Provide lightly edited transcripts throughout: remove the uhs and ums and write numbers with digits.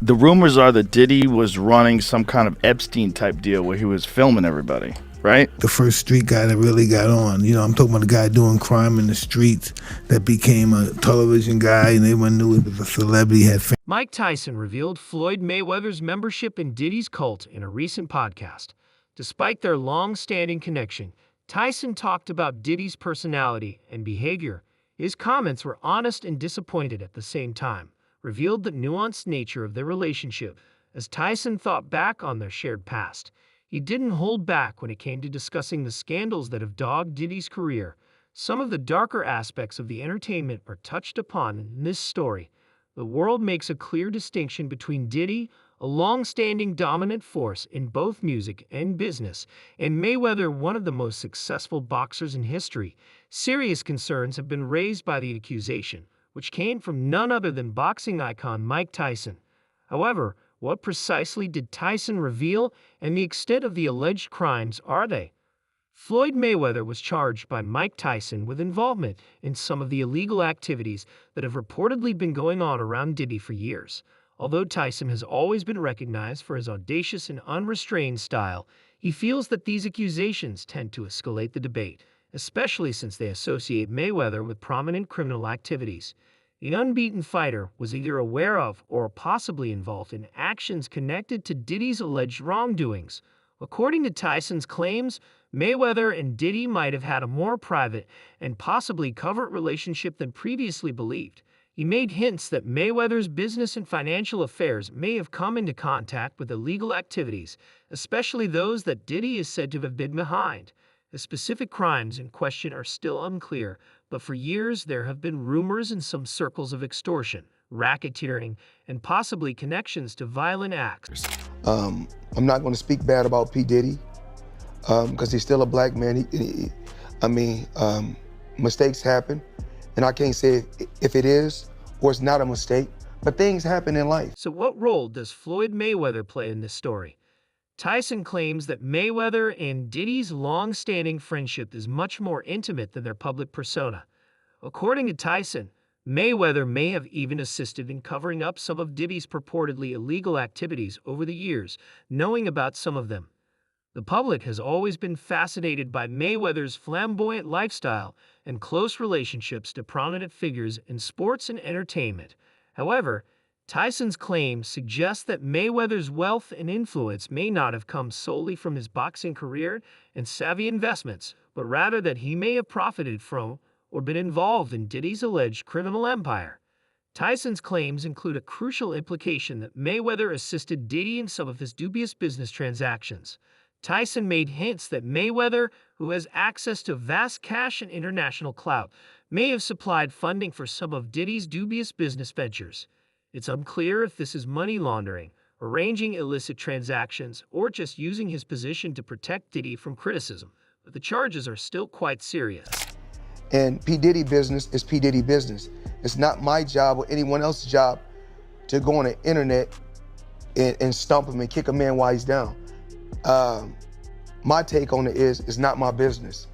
The rumors are that Diddy was running some kind of Epstein-type deal where he was filming everybody, right? The first street guy that really got on. You know, I'm talking about the guy doing crime in the streets that became a television guy and everyone knew he was a celebrity, had fame. Mike Tyson revealed Floyd Mayweather's membership in Diddy's cult in a recent podcast. Despite their long-standing connection, Tyson talked about Diddy's personality and behavior. His comments were honest and disappointed at the same time, revealed the nuanced nature of their relationship as Tyson thought back on their shared past. He didn't hold back when it came to discussing the scandals that have dogged Diddy's career. Some of the darker aspects of the entertainment are touched upon in this story. The world makes a clear distinction between Diddy, a long-standing dominant force in both music and business, and Mayweather, one of the most successful boxers in history. Serious concerns have been raised by the accusation, which came from none other than boxing icon Mike Tyson. However, what precisely did Tyson reveal, and the extent of the alleged crimes are they? Floyd Mayweather was charged by Mike Tyson with involvement in some of the illegal activities that have reportedly been going on around Diddy for years. Although Tyson has always been recognized for his audacious and unrestrained style, he feels that these accusations tend to escalate the debate, especially since they associate Mayweather with prominent criminal activities. The unbeaten fighter was either aware of or possibly involved in actions connected to Diddy's alleged wrongdoings. According to Tyson's claims, Mayweather and Diddy might have had a more private and possibly covert relationship than previously believed. He made hints that Mayweather's business and financial affairs may have come into contact with illegal activities, especially those that Diddy is said to have been behind. The specific crimes in question are still unclear, but for years there have been rumors in some circles of extortion, racketeering, and possibly connections to violent acts. I'm not going to speak bad about P. Diddy because he's still a black man. Mistakes happen, and I can't say if it is or it's not a mistake, but things happen in life. So what role does Floyd Mayweather play in this story? Tyson claims that Mayweather and Diddy's long-standing friendship is much more intimate than their public persona. According to Tyson, Mayweather may have even assisted in covering up some of Diddy's purportedly illegal activities over the years, knowing about some of them. The public has always been fascinated by Mayweather's flamboyant lifestyle and close relationships to prominent figures in sports and entertainment. However, Tyson's claims suggest that Mayweather's wealth and influence may not have come solely from his boxing career and savvy investments, but rather that he may have profited from or been involved in Diddy's alleged criminal empire. Tyson's claims include a crucial implication that Mayweather assisted Diddy in some of his dubious business transactions. Tyson made hints that Mayweather, who has access to vast cash and international clout, may have supplied funding for some of Diddy's dubious business ventures. It's unclear if this is money laundering, arranging illicit transactions, or just using his position to protect Diddy from criticism, but the charges are still quite serious. And P. Diddy business is P. Diddy business. It's not my job or anyone else's job to go on the internet and stump him and kick a man while he's down. My take on it is, it's not my business.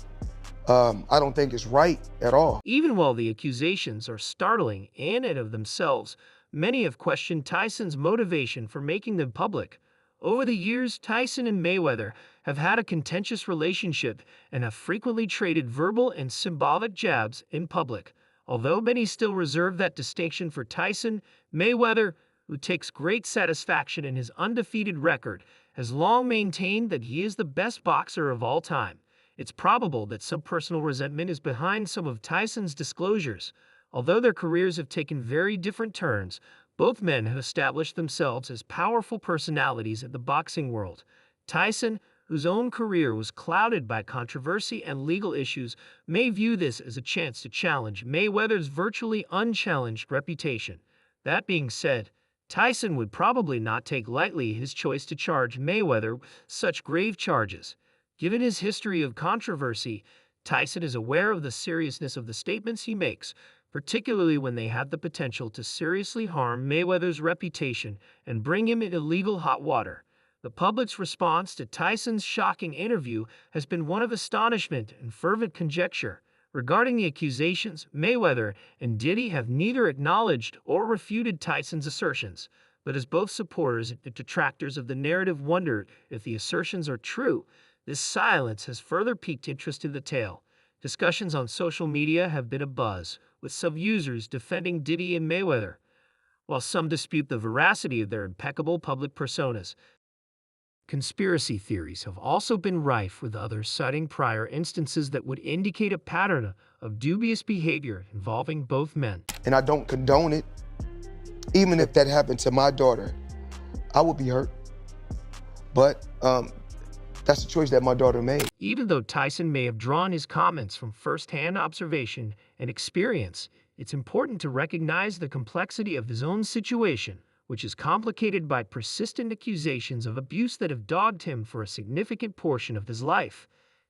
I don't think it's right at all. Even while the accusations are startling in and of themselves, many have questioned Tyson's motivation for making them public. Over the years, Tyson and Mayweather have had a contentious relationship and have frequently traded verbal and symbolic jabs in public. Although many still reserve that distinction for Tyson, Mayweather, who takes great satisfaction in his undefeated record, has long maintained that he is the best boxer of all time. It's probable that some personal resentment is behind some of Tyson's disclosures. Although their careers have taken very different turns, both men have established themselves as powerful personalities in the boxing world. Tyson, whose own career was clouded by controversy and legal issues, may view this as a chance to challenge Mayweather's virtually unchallenged reputation. That being said, Tyson would probably not take lightly his choice to charge Mayweather with such grave charges. Given his history of controversy, Tyson is aware of the seriousness of the statements he makes, particularly when they have the potential to seriously harm Mayweather's reputation and bring him into legal hot water. The public's response to Tyson's shocking interview has been one of astonishment and fervent conjecture. Regarding the accusations, Mayweather and Diddy have neither acknowledged or refuted Tyson's assertions, But as both supporters and detractors of the narrative wonder if the assertions are true, this silence has further piqued interest in the tale. Discussions on social media have been abuzz, with some users defending Diddy and Mayweather, while some dispute the veracity of their impeccable public personas. Conspiracy theories have also been rife, with others citing prior instances that would indicate a pattern of dubious behavior involving both men. And I don't condone it. Even if that happened to my daughter, I would be hurt. But that's a choice that my daughter made. Even though Tyson may have drawn his comments from first-hand observation and experience, it's important to recognize the complexity of his own situation, which is complicated by persistent accusations of abuse that have dogged him for a significant portion of his life.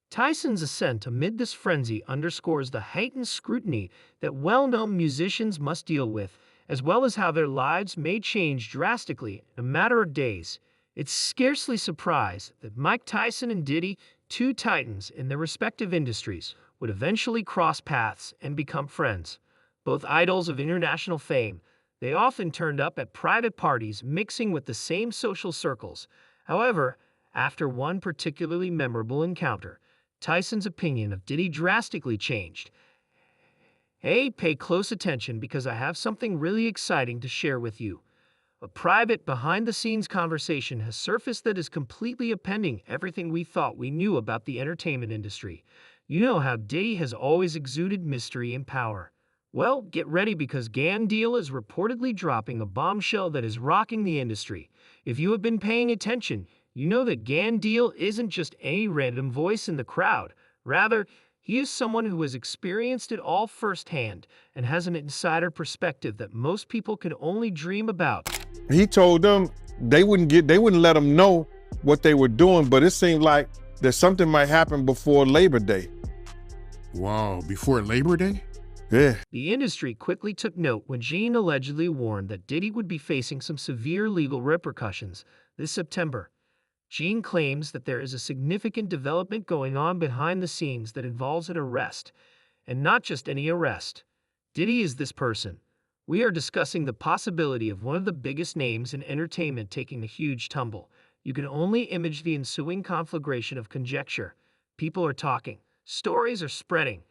Tyson's ascent amid this frenzy underscores the heightened scrutiny that well-known musicians must deal with, as well as how their lives may change drastically in a matter of days. It's scarcely surprised that Mike Tyson and Diddy, two titans in their respective industries, would eventually cross paths and become friends. Both idols of international fame, they often turned up at private parties mixing with the same social circles. However, after one particularly memorable encounter, Tyson's opinion of Diddy drastically changed. Hey, pay close attention because I have something really exciting to share with you. A private, behind-the-scenes conversation has surfaced that is completely upending everything we thought we knew about the entertainment industry. You know how Diddy has always exuded mystery and power. Well, get ready because Gan Deal is reportedly dropping a bombshell that is rocking the industry. If you have been paying attention, you know that Gan Deal isn't just any random voice in the crowd. Rather, he is someone who has experienced it all firsthand and has an insider perspective that most people can only dream about. He told them they wouldn't let him know what they were doing, but it seemed like that something might happen before Labor Day. Wow, before Labor Day? Yeah. The industry quickly took note when Gene allegedly warned that Diddy would be facing some severe legal repercussions this September. Gene claims that there is a significant development going on behind the scenes that involves an arrest, and not just any arrest. Diddy is this person. We are discussing the possibility of one of the biggest names in entertainment taking a huge tumble. You can only imagine the ensuing conflagration of conjecture. People are talking, stories are spreading,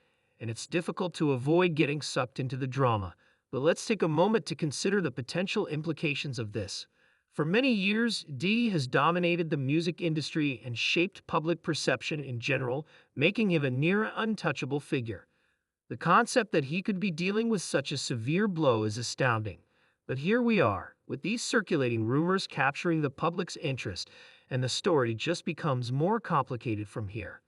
and it's difficult to avoid getting sucked into the drama. But let's take a moment to consider the potential implications of this. For many years, Diddy has dominated the music industry and shaped public perception in general, making him a near untouchable figure. The concept that he could be dealing with such a severe blow is astounding. But here we are, with these circulating rumors capturing the public's interest, and the story just becomes more complicated from here.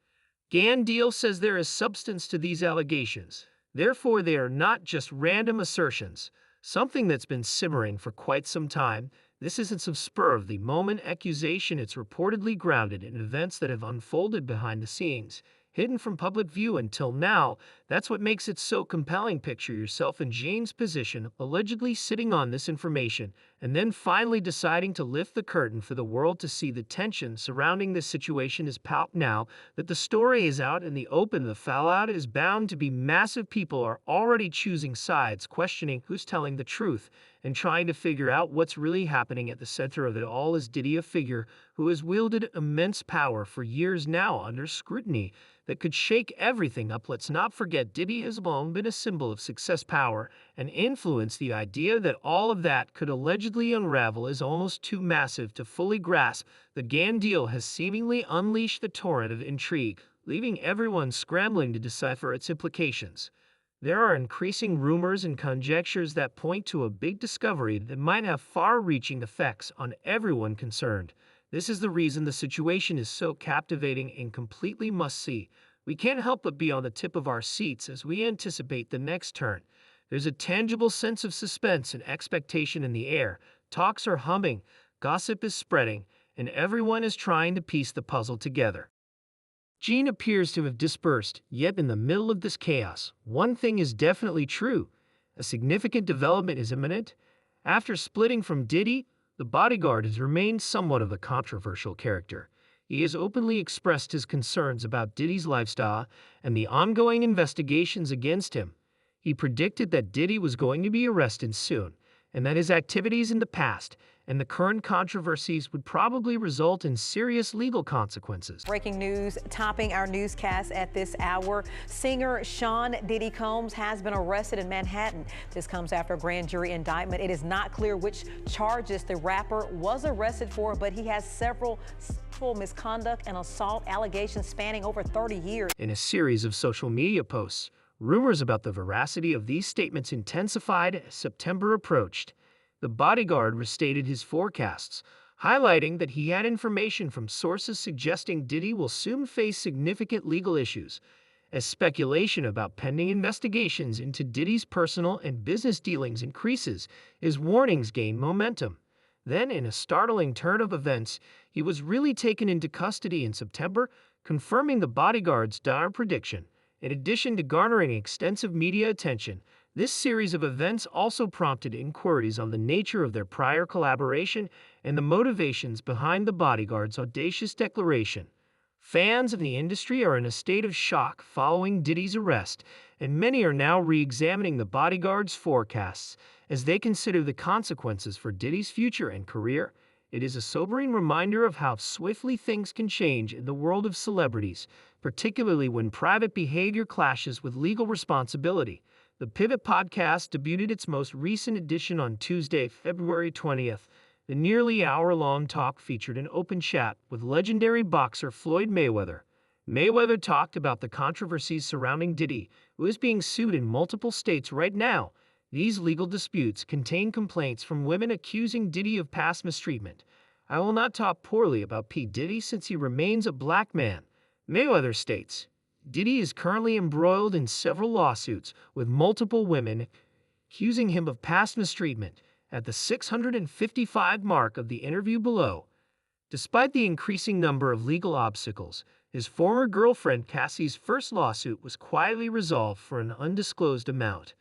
Gan Deal says there is substance to these allegations. Therefore, they are not just random assertions, something that's been simmering for quite some time. This isn't some spur-of-the-moment accusation. It's reportedly grounded in events that have unfolded behind the scenes, hidden from public view until now. That's what makes it so compelling. Picture yourself in Jane's position, allegedly sitting on this information, and then finally deciding to lift the curtain for the world to see. The tension surrounding this situation is palpable. Now that the story is out in the open, the fallout is bound to be massive. People are already choosing sides, questioning who's telling the truth, and trying to figure out what's really happening. At the center of it all is Diddy, a figure who has wielded immense power for years now under scrutiny that could shake everything up. Let's not forget, Diddy has long been a symbol of success, power, and influence. The idea that all of that could allegedly unravel is almost too massive to fully grasp. The Gan Deal has seemingly unleashed the torrent of intrigue, leaving everyone scrambling to decipher its implications. There are increasing rumors and conjectures that point to a big discovery that might have far-reaching effects on everyone concerned. This is the reason the situation is so captivating and completely must-see. We can't help but be on the tip of our seats as we anticipate the next turn. There's a tangible sense of suspense and expectation in the air. Talks are humming, gossip is spreading, and everyone is trying to piece the puzzle together. Gene appears to have dispersed, yet in the middle of this chaos, one thing is definitely true. A significant development is imminent. After splitting from Diddy, the bodyguard has remained somewhat of a controversial character. He has openly expressed his concerns about Diddy's lifestyle and the ongoing investigations against him. He predicted that Diddy was going to be arrested soon, and that his activities in the past and the current controversies would probably result in serious legal consequences. Breaking news topping our newscast at this hour. Singer Sean "Diddy" Combs has been arrested in Manhattan. This comes after a grand jury indictment. It is not clear which charges the rapper was arrested for, but he has several sexual misconduct and assault allegations spanning over 30 years. In a series of social media posts, rumors about the veracity of these statements intensified as September approached. The bodyguard restated his forecasts, highlighting that he had information from sources suggesting Diddy will soon face significant legal issues. As speculation about pending investigations into Diddy's personal and business dealings increases, his warnings gain momentum. Then, in a startling turn of events, he was really taken into custody in September, confirming the bodyguard's dire prediction. In addition to garnering extensive media attention, this series of events also prompted inquiries on the nature of their prior collaboration and the motivations behind the bodyguard's audacious declaration. Fans of the industry are in a state of shock following Diddy's arrest, and many are now re-examining the bodyguard's forecasts as they consider the consequences for Diddy's future and career. It is a sobering reminder of how swiftly things can change in the world of celebrities, particularly when private behavior clashes with legal responsibility. The Pivot podcast debuted its most recent edition on Tuesday, February 20th. The nearly hour-long talk featured an open chat with legendary boxer Floyd Mayweather. Mayweather talked about the controversies surrounding Diddy, who is being sued in multiple states right now. These legal disputes contain complaints from women accusing Diddy of past mistreatment. "I will not talk poorly about P. Diddy since he remains a black man," Mayweather states. Diddy is currently embroiled in several lawsuits with multiple women accusing him of past mistreatment. At the 655 mark of the interview below, despite the increasing number of legal obstacles, his former girlfriend Cassie's first lawsuit was quietly resolved for an undisclosed amount.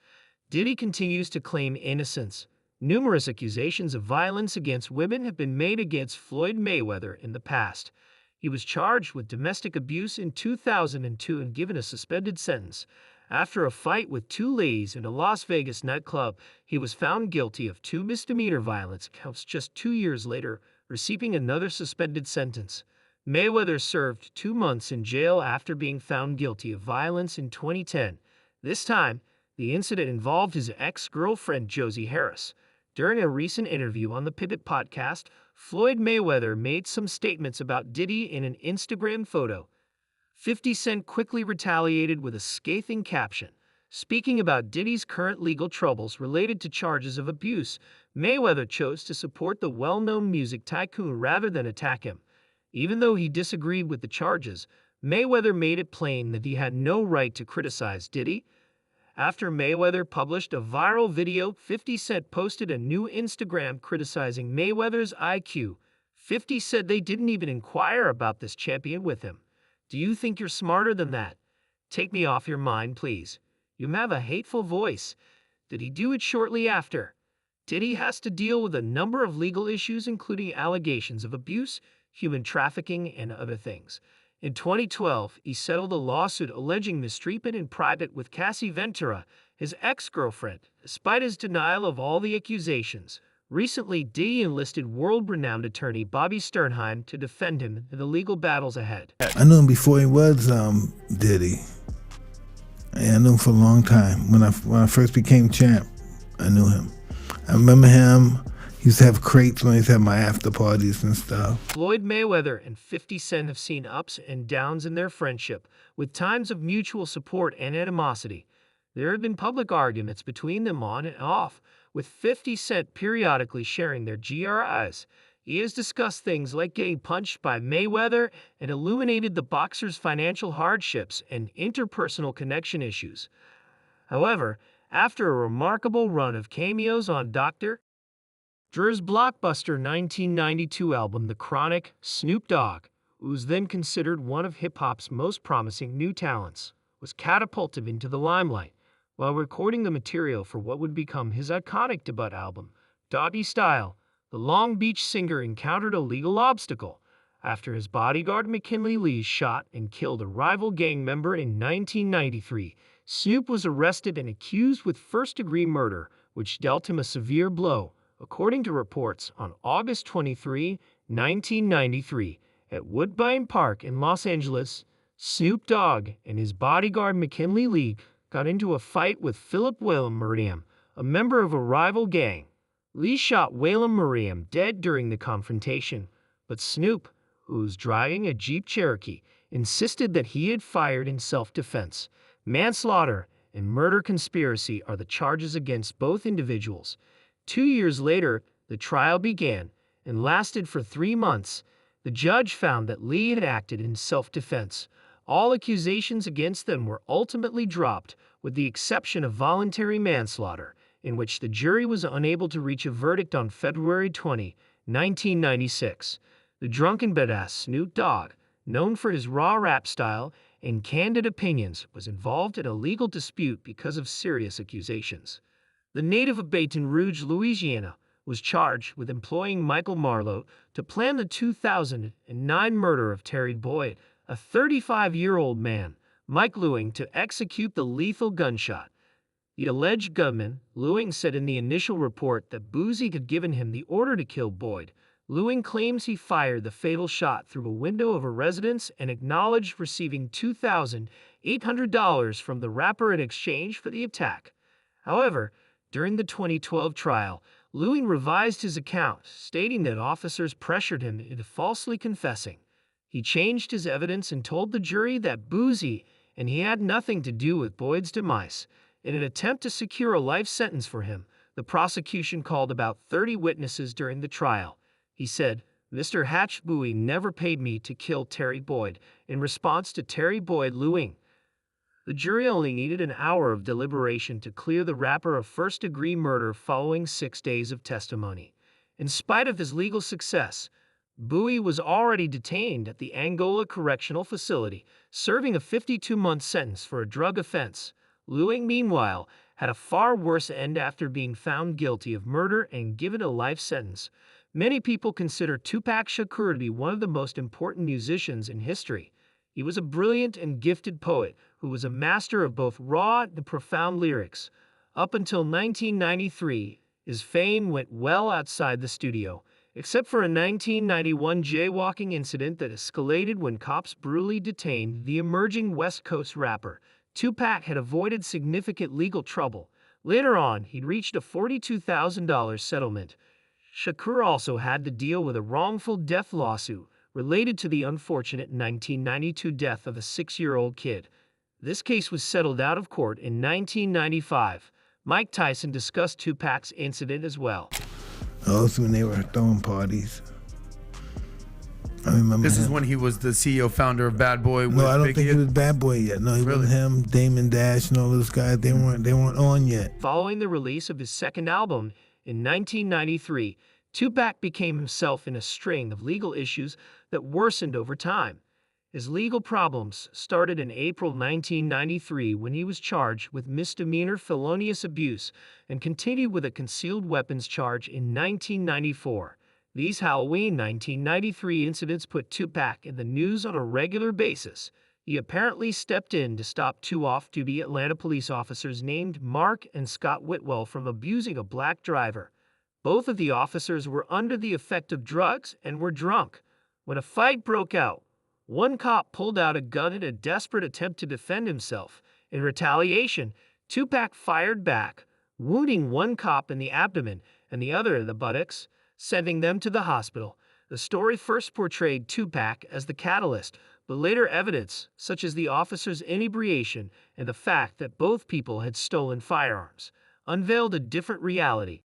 Diddy continues to claim innocence. Numerous accusations of violence against women have been made against Floyd Mayweather in the past. He was charged with domestic abuse in 2002 and given a suspended sentence. After a fight with two ladies in a Las Vegas nightclub, he was found guilty of 2 misdemeanor violence counts just 2 years later, receiving another suspended sentence. Mayweather served 2 months in jail after being found guilty of violence in 2010. This time, the incident involved his ex-girlfriend Josie Harris. During a recent interview on the Pivot podcast, Floyd Mayweather made some statements about Diddy in an Instagram photo. 50 Cent quickly retaliated with a scathing caption. Speaking about Diddy's current legal troubles related to charges of abuse, Mayweather chose to support the well-known music tycoon rather than attack him. Even though he disagreed with the charges, Mayweather made it plain that he had no right to criticize Diddy. After Mayweather published a viral video, 50 Cent posted a new Instagram criticizing Mayweather's IQ. 50 said they didn't even inquire about this champion with him. "Do you think you're smarter than that? Take me off your mind, please. You have a hateful voice." Did he do it shortly after? Diddy has to deal with a number of legal issues, including allegations of abuse, human trafficking, and other things. In 2012, he settled a lawsuit alleging mistreatment in private with Cassie Ventura, his ex-girlfriend, despite his denial of all the accusations. Recently, Diddy enlisted world-renowned attorney Bobby Sternheim to defend him in the legal battles ahead. I knew him before he was Diddy. And I knew him for a long time. When I first became champ, I knew him. I remember him. He used to have crates when he used to have my after parties and stuff. Floyd Mayweather and 50 Cent have seen ups and downs in their friendship, with times of mutual support and animosity. There have been public arguments between them on and off, with 50 Cent periodically sharing their GRIs. He has discussed things like getting punched by Mayweather and illuminated the boxer's financial hardships and interpersonal connection issues. However, after a remarkable run of cameos on Dr. Dre's blockbuster 1992 album, The Chronic, Snoop Dogg, who was then considered one of hip-hop's most promising new talents, was catapulted into the limelight while recording the material for what would become his iconic debut album, Doggy Style. The Long Beach singer encountered a legal obstacle after his bodyguard McKinley Lee shot and killed a rival gang member in 1993. Snoop was arrested and accused with first-degree murder, which dealt him a severe blow, according to reports on August 23, 1993, at Woodbine Park in Los Angeles. Snoop Dogg and his bodyguard McKinley Lee got into a fight with Philip Whalum Merriam, a member of a rival gang. Lee shot Whalum Merriam dead during the confrontation, but Snoop, who was driving a Jeep Cherokee, insisted that he had fired in self-defense. Manslaughter and murder conspiracy are the charges against both individuals. 2 years later, the trial began and lasted for 3 months. The judge found that Lee had acted in self-defense. All accusations against them were ultimately dropped, with the exception of voluntary manslaughter, in which the jury was unable to reach a verdict on February 20, 1996. The drunken badass Snoop Dogg, known for his raw rap style and candid opinions, was involved in a legal dispute because of serious accusations. The native of Baton Rouge, Louisiana, was charged with employing Michael Marlowe to plan the 2009 murder of Terry Boyd, a 35-year-old man, Mike Lewing, to execute the lethal gunshot. The alleged gunman, Lewing, said in the initial report that Boozy had given him the order to kill Boyd. Lewing claims he fired the fatal shot through a window of a residence and acknowledged receiving $2,800 from the rapper in exchange for the attack. However, during the 2012 trial, Lewing revised his account, stating that officers pressured him into falsely confessing. He changed his evidence and told the jury that Boozy and he had nothing to do with Boyd's demise. In an attempt to secure a life sentence for him, the prosecution called about 30 witnesses during the trial. He said, "Mr. Hatch Bowie never paid me to kill Terry Boyd," in response to Terry Boyd Lewing. The jury only needed an hour of deliberation to clear the rapper of first-degree murder following 6 days of testimony. In spite of his legal success, Bowie was already detained at the Angola Correctional Facility, serving a 52-month sentence for a drug offense. Lewing, meanwhile, had a far worse end after being found guilty of murder and given a life sentence. Many people consider Tupac Shakur to be one of the most important musicians in history. He was a brilliant and gifted poet who was a master of both raw and profound lyrics. Up until 1993, his fame went well outside the studio, except for a 1991 jaywalking incident that escalated when cops brutally detained the emerging West Coast rapper. Tupac had avoided significant legal trouble. Later on, he'd reached a $42,000 settlement. Shakur also had to deal with a wrongful death lawsuit related to the unfortunate 1992 death of a 6-year-old kid. This case was settled out of court in 1995. Mike Tyson discussed Tupac's incident as well. Also, when they were throwing parties. I remember This him. is when he was the CEO, founder of Bad Boy. No, I don't think he was Bad Boy yet. No, he wasn't him. Damon Dash and all those guys. They weren't on yet. Following the release of his second album in 1993, Tupac became himself in a string of legal issues that worsened over time. His legal problems started in April 1993 when he was charged with misdemeanor felonious abuse and continued with a concealed weapons charge in 1994. These Halloween 1993 incidents put Tupac in the news on a regular basis. He apparently stepped in to stop 2 off-duty Atlanta police officers named Mark and Scott Whitwell from abusing a black driver. Both of the officers were under the effect of drugs and were drunk. When a fight broke out, one cop pulled out a gun in a desperate attempt to defend himself. In retaliation, Tupac fired back, wounding one cop in the abdomen and the other in the buttocks, sending them to the hospital. The story first portrayed Tupac as the catalyst, but later evidence, such as the officer's inebriation and the fact that both people had stolen firearms, unveiled a different reality.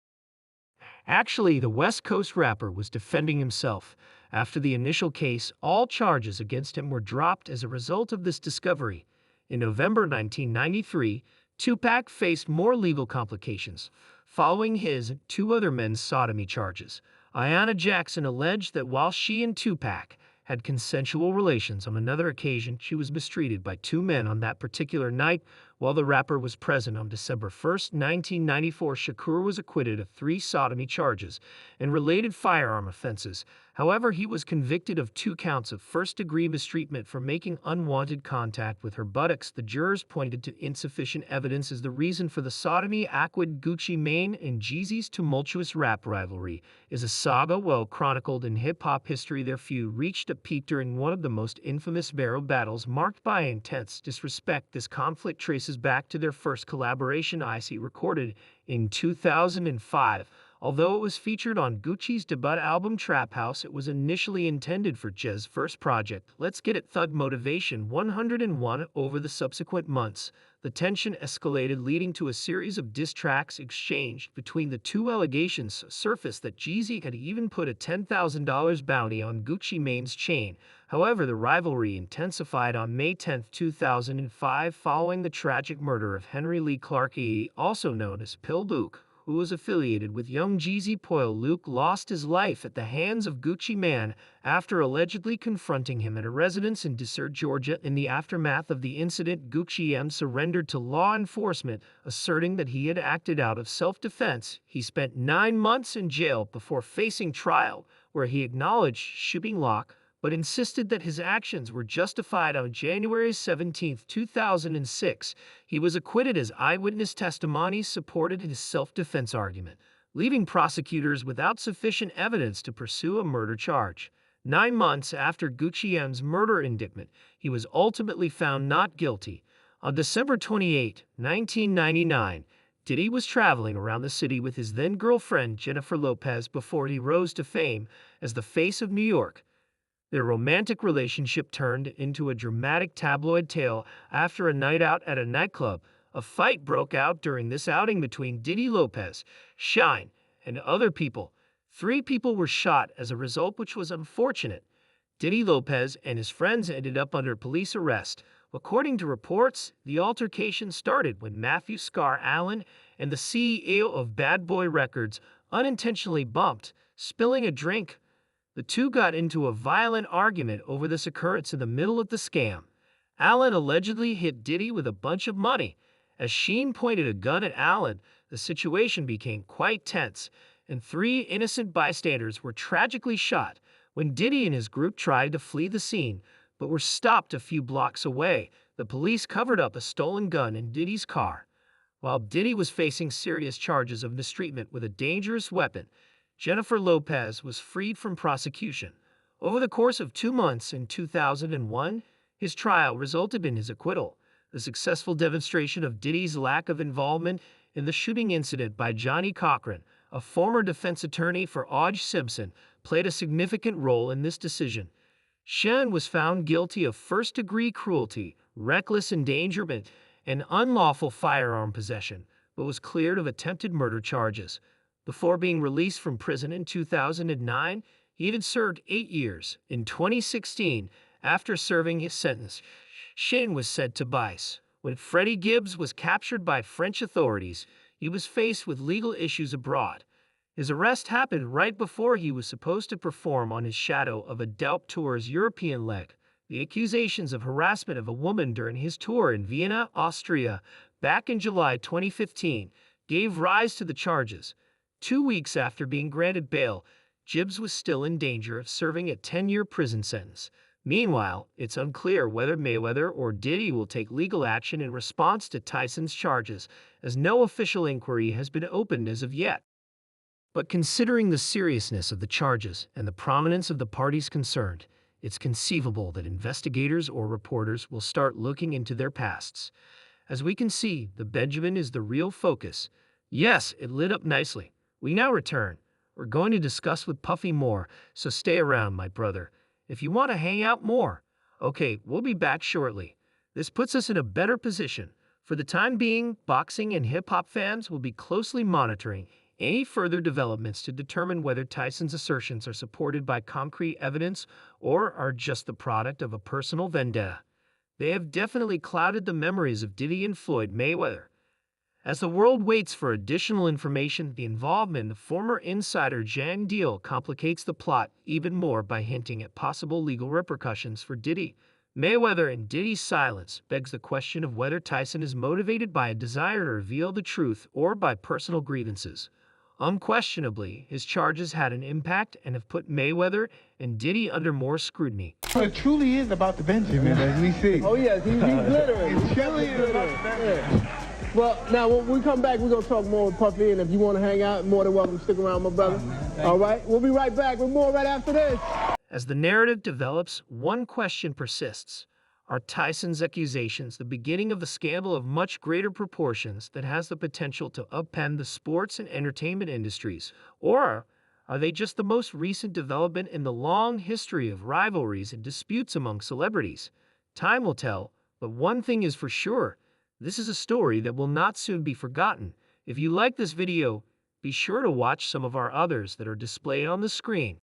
Actually, the West Coast rapper was defending himself. After the initial case, all charges against him were dropped as a result of this discovery. In November 1993, Tupac faced more legal complications, following his and 2 other men's sodomy charges. Ayanna Jackson alleged that while she and Tupac had consensual relations on another occasion, she was mistreated by 2 men on that particular night While the rapper was present on December 1, 1994, Shakur was acquitted of 3 sodomy charges and related firearm offenses. However, he was convicted of 2 counts of first-degree mistreatment for making unwanted contact with her buttocks. The jurors pointed to insufficient evidence as the reason for the sodomy. Acquitted. Gucci Mane and Jeezy's tumultuous rap rivalry is a saga well chronicled in hip-hop history. Their feud reached a peak during one of the most infamous barrel battles marked by intense disrespect. This conflict traces back to their first collaboration, Icy, recorded in 2005. Although it was featured on Gucci's debut album Trap House, it was initially intended for Jez's first project, Let's Get It. Thug Motivation 101. Over the subsequent months, the tension escalated, leading to a series of diss tracks exchanged between the two. Allegations surfaced that Jeezy had even put a $10,000 bounty on Gucci Mane's chain. However, the rivalry intensified on May 10, 2005, following the tragic murder of Henry Lee Clark, also known as Pill Luke, who was affiliated with Young Jeezy. Poil Luke lost his life at the hands of Gucci Mane after allegedly confronting him at a residence in Desert, Georgia. In the aftermath of the incident, Gucci M surrendered to law enforcement, asserting that he had acted out of self-defense. He spent 9 months in jail before facing trial, where he acknowledged shipping Locke, but insisted that his actions were justified. On January 17, 2006, he was acquitted as eyewitness testimony supported his self-defense argument, leaving prosecutors without sufficient evidence to pursue a murder charge. 9 months after Gucci M's murder indictment, he was ultimately found not guilty. On December 28, 1999, Diddy was traveling around the city with his then-girlfriend Jennifer Lopez before he rose to fame as the face of New York. Their romantic relationship turned into a dramatic tabloid tale after a night out at a nightclub. A fight broke out during this outing between Diddy, Lopez, Shine, and other people. 3 people were shot as a result, which was unfortunate. Diddy, Lopez, and his friends ended up under police arrest. According to reports, the altercation started when Matthew Scar Allen and the CEO of Bad Boy Records unintentionally bumped, spilling a drink. The two got into a violent argument over this occurrence in the middle of the scam. Allen allegedly hit Diddy with a bunch of money. As Sheen pointed a gun at Allen, the situation became quite tense, and 3 innocent bystanders were tragically shot when Diddy and his group tried to flee the scene, but were stopped a few blocks away. The police covered up a stolen gun in Diddy's car. While Diddy was facing serious charges of mistreatment with a dangerous weapon, Jennifer Lopez was freed from prosecution. Over the course of 2 months in 2001, his trial resulted in his acquittal. The successful demonstration of Diddy's lack of involvement in the shooting incident by Johnny Cochran, a former defense attorney for O.J. Simpson, played a significant role in this decision. Shen was found guilty of first-degree cruelty, reckless endangerment, and unlawful firearm possession, but was cleared of attempted murder charges. Before being released from prison in 2009, he had served 8 years. In 2016, after serving his sentence, Shen was sent to Bice. When Freddie Gibbs was captured by French authorities, he was faced with legal issues abroad. His arrest happened right before he was supposed to perform on his Shadow of a Doubt tour's European leg. The accusations of harassment of a woman during his tour in Vienna, Austria, back in July 2015, gave rise to the charges. 2 weeks after being granted bail, Gibbs was still in danger of serving a 10-year prison sentence. Meanwhile, it's unclear whether Mayweather or Diddy will take legal action in response to Tyson's charges, as no official inquiry has been opened as of yet. But considering the seriousness of the charges and the prominence of the parties concerned, it's conceivable that investigators or reporters will start looking into their pasts. As we can see, the Benjamin is the real focus. Yes, it lit up nicely. We now return. We're going to discuss with Puffy more, so stay around, my brother, if you want to hang out more. Okay, we'll be back shortly. This puts us in a better position. For the time being, boxing and hip-hop fans will be closely monitoring any further developments to determine whether Tyson's assertions are supported by concrete evidence or are just the product of a personal vendetta. They have definitely clouded the memories of Diddy and Floyd Mayweather. As the world waits for additional information, the involvement of former insider Jan Deal complicates the plot even more by hinting at possible legal repercussions for Diddy. Mayweather and Diddy's silence begs the question of whether Tyson is motivated by a desire to reveal the truth or by personal grievances. Unquestionably, his charges had an impact and have put Mayweather and Diddy under more scrutiny. It truly is about the Benjamin, as we see. Oh, yes, he's glittering. It truly is about the Benjamin. Yeah. Well, now, when we come back, we're going to talk more with Puffy, and if you want to hang out, more than welcome to stick around, my brother. All right? We'll be right back with more right after this. As the narrative develops, one question persists. Are Tyson's accusations the beginning of a scandal of much greater proportions that has the potential to upend the sports and entertainment industries? Or are they just the most recent development in the long history of rivalries and disputes among celebrities? Time will tell, but one thing is for sure. This is a story that will not soon be forgotten. If you like this video, be sure to watch some of our others that are displayed on the screen.